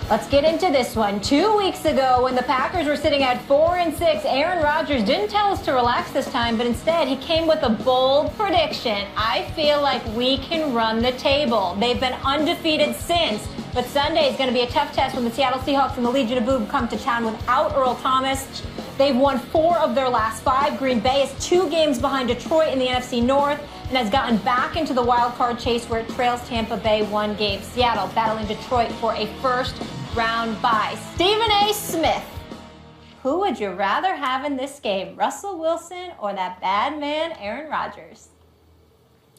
Let's get into this one. 2 weeks ago, when the Packers were sitting at 4-6, Aaron Rodgers didn't tell us to relax this time, but instead he came with a bold prediction. I feel like we can run the table. They've been undefeated since, but Sunday is going to be a tough test when the Seattle Seahawks and the Legion of Boom come to town without Earl Thomas. They've won 4 of their last 5. Green Bay is 2 games behind Detroit in the NFC North and has gotten back into the wild card chase where it trails Tampa Bay 1 game. Seattle battling Detroit for a first-round bye. Stephen A. Smith, who would you rather have in this game, Russell Wilson or that bad man Aaron Rodgers?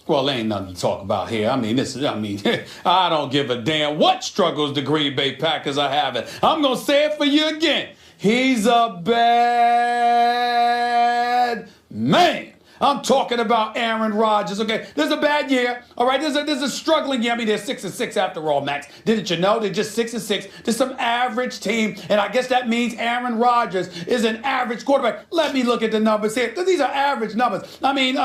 Well, there ain't nothing to talk about here. I mean, I don't give a damn what struggles the Green Bay Packers are having. I'm going to say it for you again. He's a bad man. I'm talking about Aaron Rodgers, okay? This is a bad year, all right? This is a struggling year. I mean, they're 6-6 after all, Max. Didn't you know? They're just 6-6. They're some average team, and I guess that means Aaron Rodgers is an average quarterback. Let me look at the numbers here. These are average numbers. I mean,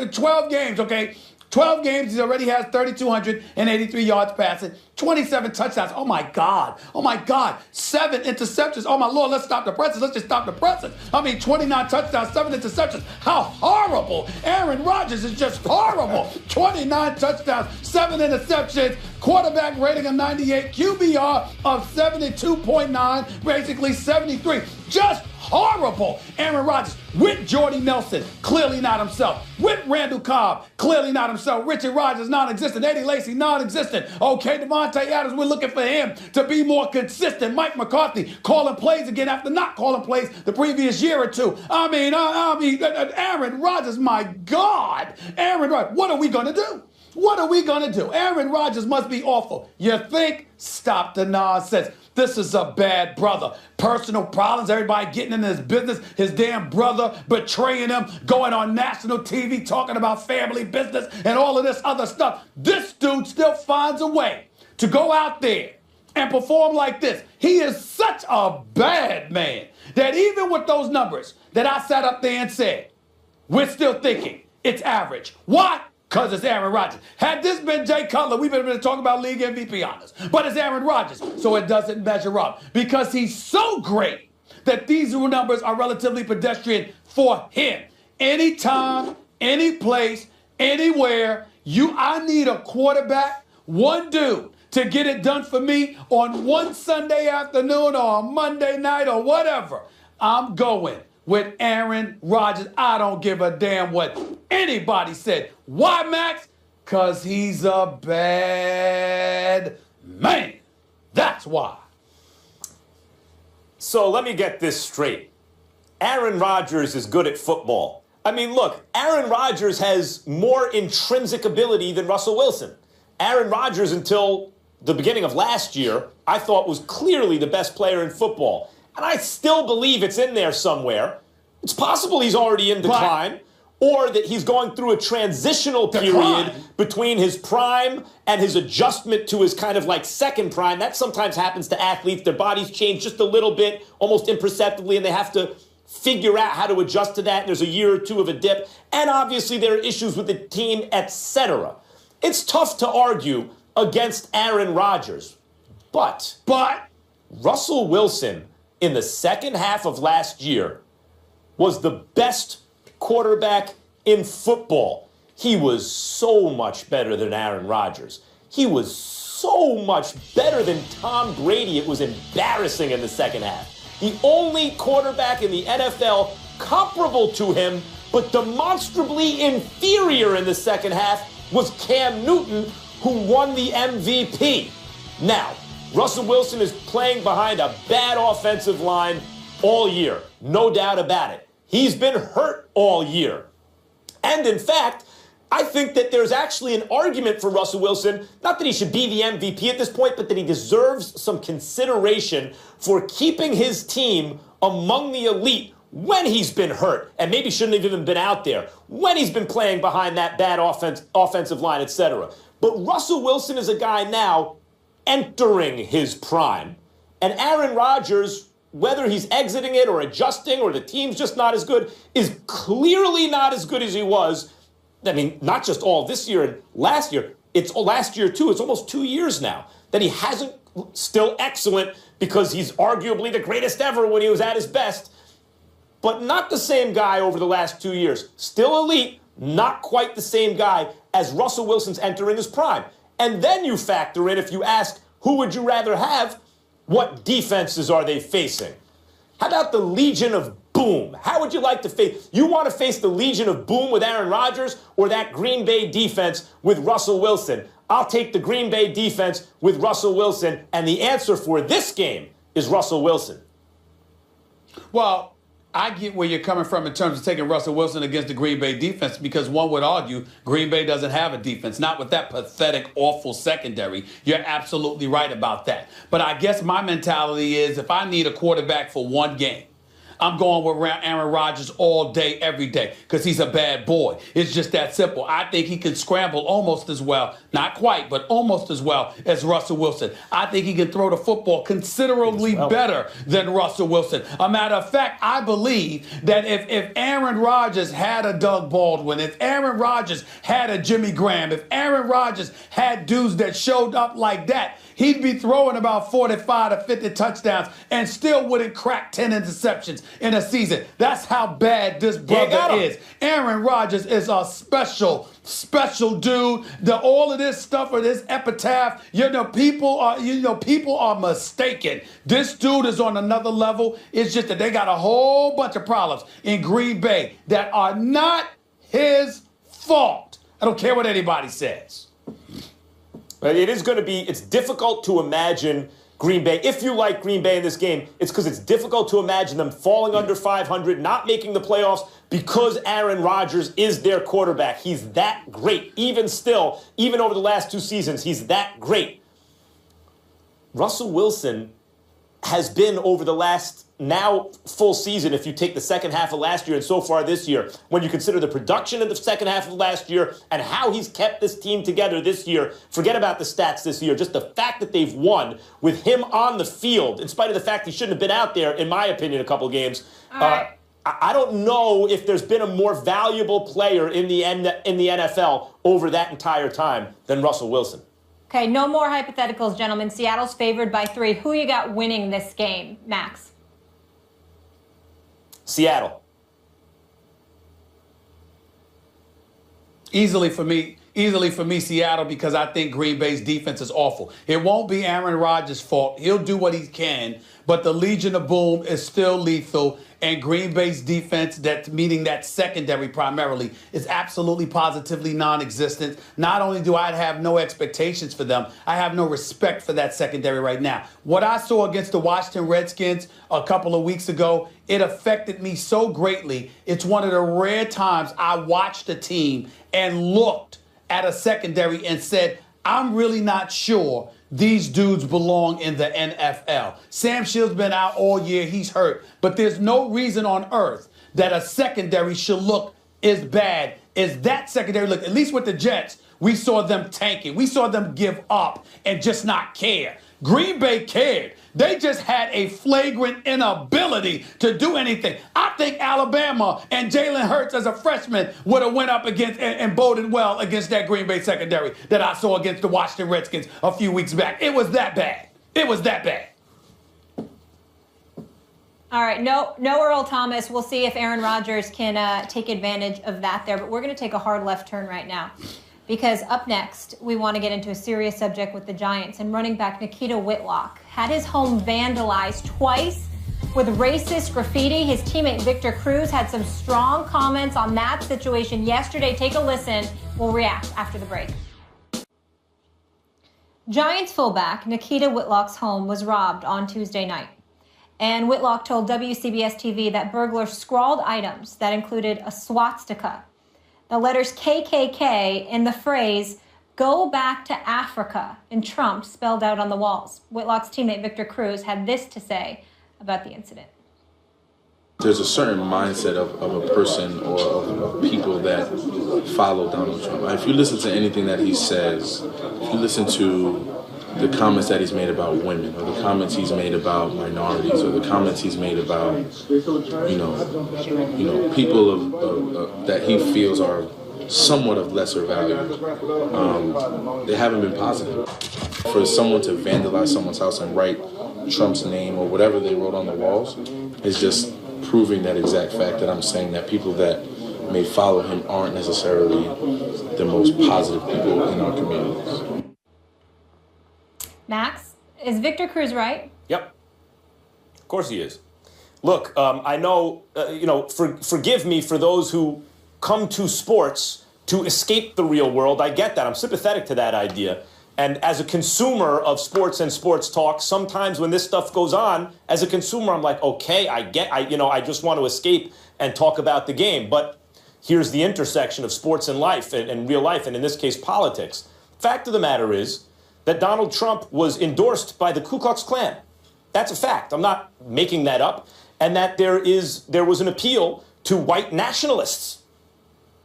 12 games, okay? 12 games, he already has 3,283 yards passing, 27 touchdowns. Oh, my God. Oh, my God. 7 interceptions. Oh, my Lord, let's stop the presses. Let's just stop the presses. I mean, 29 touchdowns, 7 interceptions. How horrible. Aaron Rodgers is just horrible. 29 touchdowns, 7 interceptions, quarterback rating of 98, QBR of 72.9, basically 73. Just horrible. Aaron Rodgers with Jordy Nelson, clearly not himself. With Randall Cobb, clearly not himself. Richard Rodgers, non-existent. Eddie Lacy, non-existent. Okay, Devontae Adams, we're looking for him to be more consistent. Mike McCarthy calling plays again after not calling plays the previous year or two. I mean, Aaron Rodgers, my God. Aaron Rodgers, what are we going to do? What are we going to do? Aaron Rodgers must be awful. You think? Stop the nonsense. This is a bad brother. Personal problems, everybody getting in his business, his damn brother betraying him, going on national TV talking about family business and all of this other stuff. This dude still finds a way to go out there and perform like this. He is such a bad man that even with those numbers that I sat up there and said, we're still thinking it's average. Why? Because it's Aaron Rodgers. Had this been Jay Cutler, we've been talking about league MVP honors. But it's Aaron Rodgers, so it doesn't measure up. Because he's so great that these numbers are relatively pedestrian for him. Anytime, any place, anywhere, I need a quarterback, one dude, to get it done for me on one Sunday afternoon or a Monday night or whatever. I'm going with Aaron Rodgers. I don't give a damn what anybody said. Why, Max? Because he's a bad man. That's why. So let me get this straight. Aaron Rodgers is good at football. I mean, look, Aaron Rodgers has more intrinsic ability than Russell Wilson. Aaron Rodgers, until the beginning of last year, I thought was clearly the best player in football. And I still believe it's in there somewhere. It's possible he's already in decline, or that he's going through a transitional period between his prime and his adjustment to his kind of like second prime. That sometimes happens to athletes. Their bodies change just a little bit, almost imperceptibly, and they have to figure out how to adjust to that. And there's a year or two of a dip. And obviously there are issues with the team, etc. It's tough to argue against Aaron Rodgers. But Russell Wilson in the second half of last year was the best quarterback in football. He was so much better than Aaron Rodgers. He was so much better than Tom Brady. It was embarrassing in the second half. The only quarterback in the NFL comparable to him, but demonstrably inferior in the second half, was Cam Newton, who won the MVP. Now, Russell Wilson is playing behind a bad offensive line all year. No doubt about it. He's been hurt all year. And in fact, I think that there's actually an argument for Russell Wilson, not that he should be the MVP at this point, but that he deserves some consideration for keeping his team among the elite when he's been hurt, and maybe shouldn't have even been out there, when he's been playing behind that bad offensive line, etc. But Russell Wilson is a guy now entering his prime. And Aaron Rodgers, whether he's exiting it or adjusting or the team's just not as good, is clearly not as good as he was. I mean, not just all this year and last year. It's last year, too. It's almost 2 years now that he hasn't still excellent because he's arguably the greatest ever when he was at his best, but not the same guy over the last 2 years. Still elite, not quite the same guy as Russell Wilson's entering his prime. And then you factor in, if you ask, who would you rather have, what defenses are they facing? How about the Legion of Boom? How would you like to face? You want to face the Legion of Boom with Aaron Rodgers or that Green Bay defense with Russell Wilson? I'll take the Green Bay defense with Russell Wilson, and the answer for this game is Russell Wilson. Well, I get where you're coming from in terms of taking Russell Wilson against the Green Bay defense, because one would argue Green Bay doesn't have a defense, not with that pathetic, awful secondary. You're absolutely right about that. But I guess my mentality is if I need a quarterback for one game, I'm going with Aaron Rodgers all day, every day, because he's a bad boy. It's just that simple. I think he can scramble almost as well, not quite, but almost as well as Russell Wilson. I think he can throw the football considerably better than Russell Wilson. A matter of fact, I believe that if Aaron Rodgers had a Doug Baldwin, if Aaron Rodgers had a Jimmy Graham, if Aaron Rodgers had dudes that showed up like that, he'd be throwing about 45 to 50 touchdowns and still wouldn't crack 10 interceptions in a season. That's how bad this brother is. Aaron Rodgers is a special dude. All of this stuff or this epitaph, people are mistaken. This dude is on another level. It's just that they got a whole bunch of problems in Green Bay that are not his fault. I don't care what anybody says. But it's difficult to imagine Green Bay. If you like Green Bay in this game, it's because it's difficult to imagine them falling under 500, not making the playoffs because Aaron Rodgers is their quarterback. He's that great. Even over the last 2 seasons, he's that great. Russell Wilson has been over the last now full season, if you take the second half of last year and so far this year, when you consider the production in the second half of last year and how he's kept this team together this year, forget about the stats this year, just the fact that they've won with him on the field, in spite of the fact he shouldn't have been out there, in my opinion, a couple of games. I don't know if there's been a more valuable player in the NFL over that entire time than Russell Wilson. Okay, no more hypotheticals, gentlemen. Seattle's favored by 3. Who you got winning this game, Max? Seattle. Easily for me, Seattle, because I think Green Bay's defense is awful. It won't be Aaron Rodgers' fault. He'll do what he can, but the Legion of Boom is still lethal, and Green Bay's defense, meaning that secondary primarily, is absolutely positively non-existent. Not only do I have no expectations for them, I have no respect for that secondary right now. What I saw against the Washington Redskins a couple of weeks ago, it affected me so greatly. It's one of the rare times I watched a team and looked at a secondary and said, I'm really not sure these dudes belong in the NFL. Sam Shields been out all year. He's hurt. But there's no reason on earth that a secondary should look as bad as that secondary look. At least with the Jets, we saw them tanking. We saw them give up and just not care. Green Bay cared. They just had a flagrant inability to do anything. I think Alabama and Jalen Hurts as a freshman would have went up against and boded well against that Green Bay secondary that I saw against the Washington Redskins a few weeks back. It was that bad. It was that bad. All right, no Earl Thomas. We'll see if Aaron Rodgers can take advantage of that there. But we're going to take a hard left turn right now, because up next, we want to get into a serious subject with the Giants. And running back Nikita Whitlock had his home vandalized twice with racist graffiti. His teammate Victor Cruz had some strong comments on that situation yesterday. Take a listen. We'll react after the break. Giants fullback Nikita Whitlock's home was robbed on Tuesday night. And Whitlock told WCBS TV that burglars scrawled items that included a swastika, the letters KKK, and the phrase, "Go back to Africa," in Trump spelled out on the walls. Whitlock's teammate Victor Cruz had this to say about the incident. There's a certain mindset of a person or of people that follow Donald Trump. If you listen to anything that he says, if you listen to the comments that he's made about women, or the comments he's made about minorities, or the comments he's made about, people that he feels are somewhat of lesser value, they haven't been positive. For someone to vandalize someone's house and write Trump's name or whatever they wrote on the walls is just proving that exact fact that I'm saying, that people that may follow him aren't necessarily the most positive people in our communities. Max, is Victor Cruz right? Yep. Of course he is. Look, I know, forgive me for those who come to sports to escape the real world. I get that. I'm sympathetic to that idea. And as a consumer of sports and sports talk, sometimes when this stuff goes on, as a consumer, I'm like, okay, I just want to escape and talk about the game. But here's the intersection of sports and life and real life, and in this case, politics. Fact of the matter is that Donald Trump was endorsed by the Ku Klux Klan. That's a fact. I'm not making that up. And that there was an appeal to white nationalists.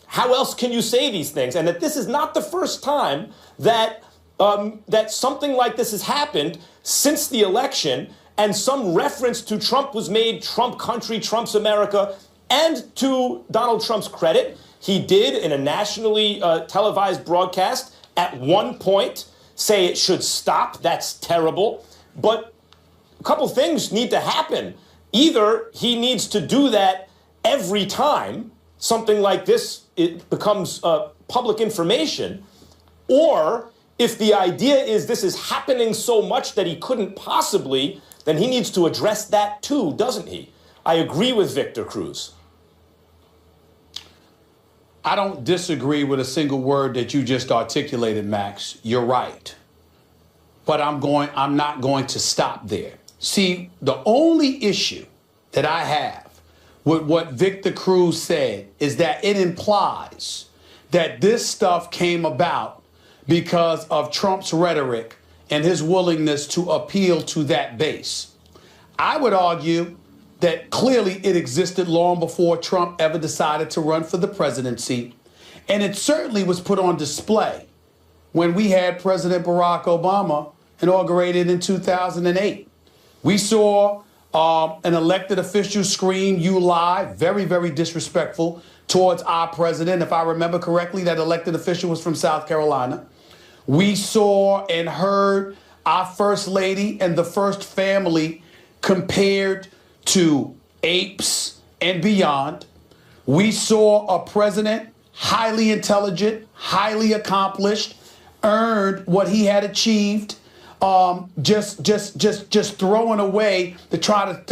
How else can you say these things? And that this is not the first time that something like this has happened since the election, and some reference to Trump was made, Trump country, Trump's America. And to Donald Trump's credit, he did, in a nationally televised broadcast, at one point say it should stop. That's terrible. But a couple things need to happen. Either he needs to do that every time something like this it becomes public information, or if the idea is this is happening so much that he couldn't possibly, then he needs to address that too, doesn't he? I agree with Victor Cruz. I don't disagree with a single word that you just articulated, Max. You're right. But I'm not going to stop there. See, the only issue that I have with what Victor Cruz said is that it implies that this stuff came about because of Trump's rhetoric and his willingness to appeal to that base. I would argue that clearly it existed long before Trump ever decided to run for the presidency, and it certainly was put on display when we had President Barack Obama inaugurated in 2008. We saw an elected official scream, "You lie," very, very disrespectful towards our president. If I remember correctly, that elected official was from South Carolina. We saw and heard our first lady and the first family compared to apes and beyond. We saw a president highly intelligent, highly accomplished, earned what he had achieved, just throwing away to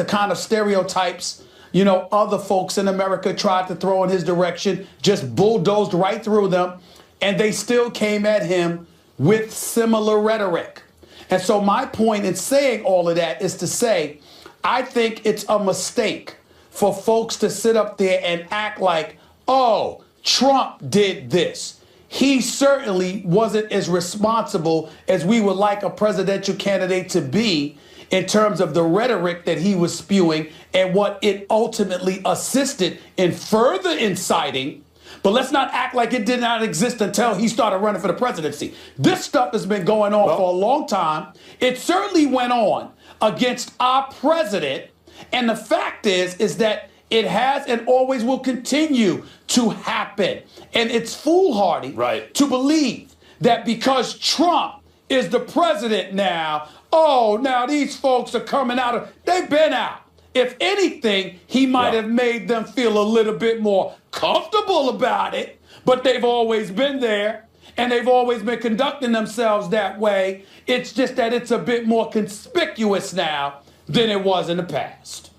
kind of stereotypes, other folks in America tried to throw in his direction, just bulldozed right through them, and they still came at him with similar rhetoric. And so my point in saying all of that is to say, I think it's a mistake for folks to sit up there and act like, oh, Trump did this. He certainly wasn't as responsible as we would like a presidential candidate to be in terms of the rhetoric that he was spewing and what it ultimately assisted in further inciting. But let's not act like it did not exist until he started running for the presidency. This stuff has been going on for a long time. It certainly went on against our president. And the fact is that it has and always will continue to happen. And it's foolhardy to believe that because Trump is the president now, now these folks are coming out they've been out. If anything, he might have made them feel a little bit more comfortable about it, but they've always been there and they've always been conducting themselves that way. It's just that it's a bit more conspicuous now than it was in the past.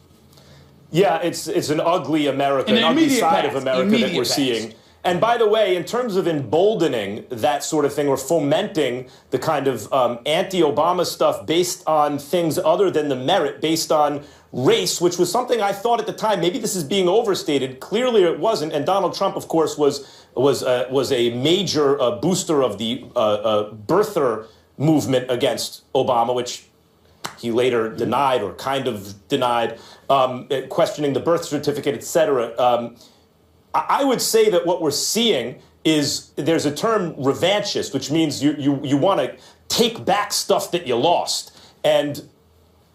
Yeah, it's an ugly America, an ugly side of America that we're seeing. And by the way, in terms of emboldening that sort of thing or fomenting the kind of anti-Obama stuff based on things other than the merit, based on race, which was something I thought at the time, maybe this is being overstated. Clearly it wasn't. And Donald Trump, of course, was a major booster of the birther movement against Obama, which he later denied or kind of denied, questioning the birth certificate, et cetera. I would say that what we're seeing is there's a term revanchist, which means you want to take back stuff that you lost. And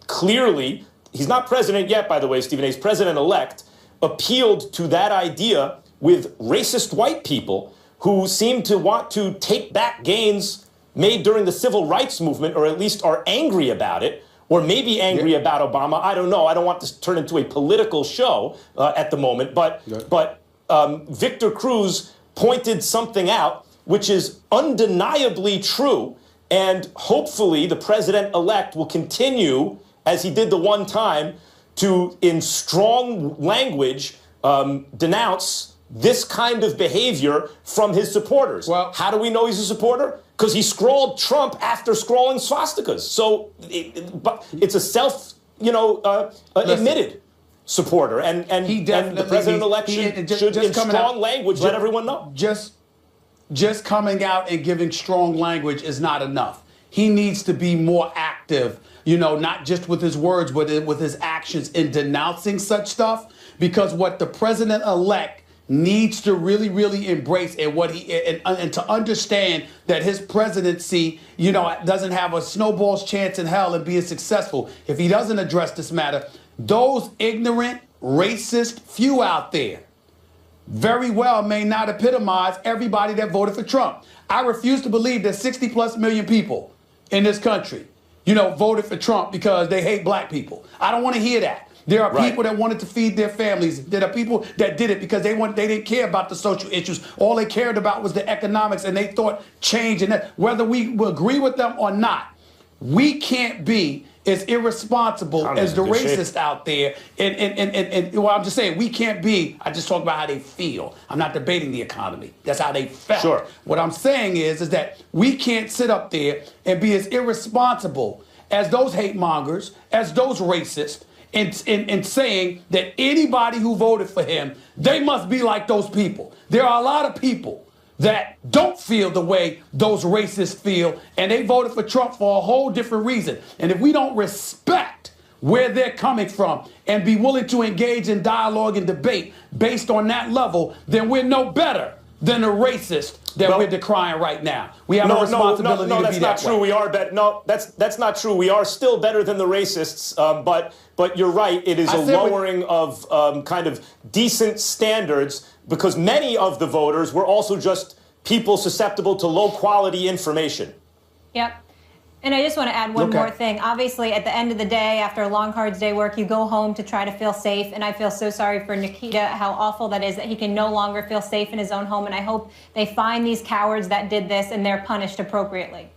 clearly, he's not president yet, by the way, Stephen A. He's president-elect, appealed to that idea with racist white people who seem to want to take back gains made during the civil rights movement, or at least are angry about it, or maybe angry about Obama. I don't know. I don't want this to turn into a political show at the moment. But Victor Cruz pointed something out which is undeniably true. And hopefully the president-elect will continue, as he did the one time, to, in strong language, denounce this kind of behavior from his supporters. Well, how do we know he's a supporter? Because he scrawled Trump after scrawling swastikas. So it's a admitted supporter. And the president-elect should in strong language, let everyone know. Just coming out and giving strong language is not enough. He needs to be more active, not just with his words, but with his actions in denouncing such stuff. Because what the president-elect needs to really, really embrace and to understand that his presidency, doesn't have a snowball's chance in hell of being successful if he doesn't address this matter. Those ignorant, racist few out there very well may not epitomize everybody that voted for Trump. I refuse to believe that 60+ million people in this country, voted for Trump because they hate black people. I don't want to hear that. There are people that wanted to feed their families. There are people that did it because they didn't care about the social issues. All they cared about was the economics, and they thought change. And that, whether we agree with them or not, we can't be as irresponsible as the racists out there. And well, I'm just saying, we can't be. I just talk about how they feel. I'm not debating the economy. That's how they felt. Sure. What I'm saying is that we can't sit up there and be as irresponsible as those hate mongers, as those racists, in saying that anybody who voted for him, they must be like those people. There are a lot of people that don't feel the way those racists feel, and they voted for Trump for a whole different reason. And if we don't respect where they're coming from and be willing to engage in dialogue and debate based on that level, then we're no better than the racist that we're decrying right now. We have a responsibility to be that way. No, that's not true. We are better. No, that's not true. We are still better than the racists, but you're right. It is a lowering of kind of decent standards, because many of the voters were also just people susceptible to low-quality information. Yep. And I just want to add one more thing. Obviously, at the end of the day, after a long, hard day's work, you go home to try to feel safe. And I feel so sorry for Nikita, how awful that is, that he can no longer feel safe in his own home. And I hope they find these cowards that did this and they're punished appropriately.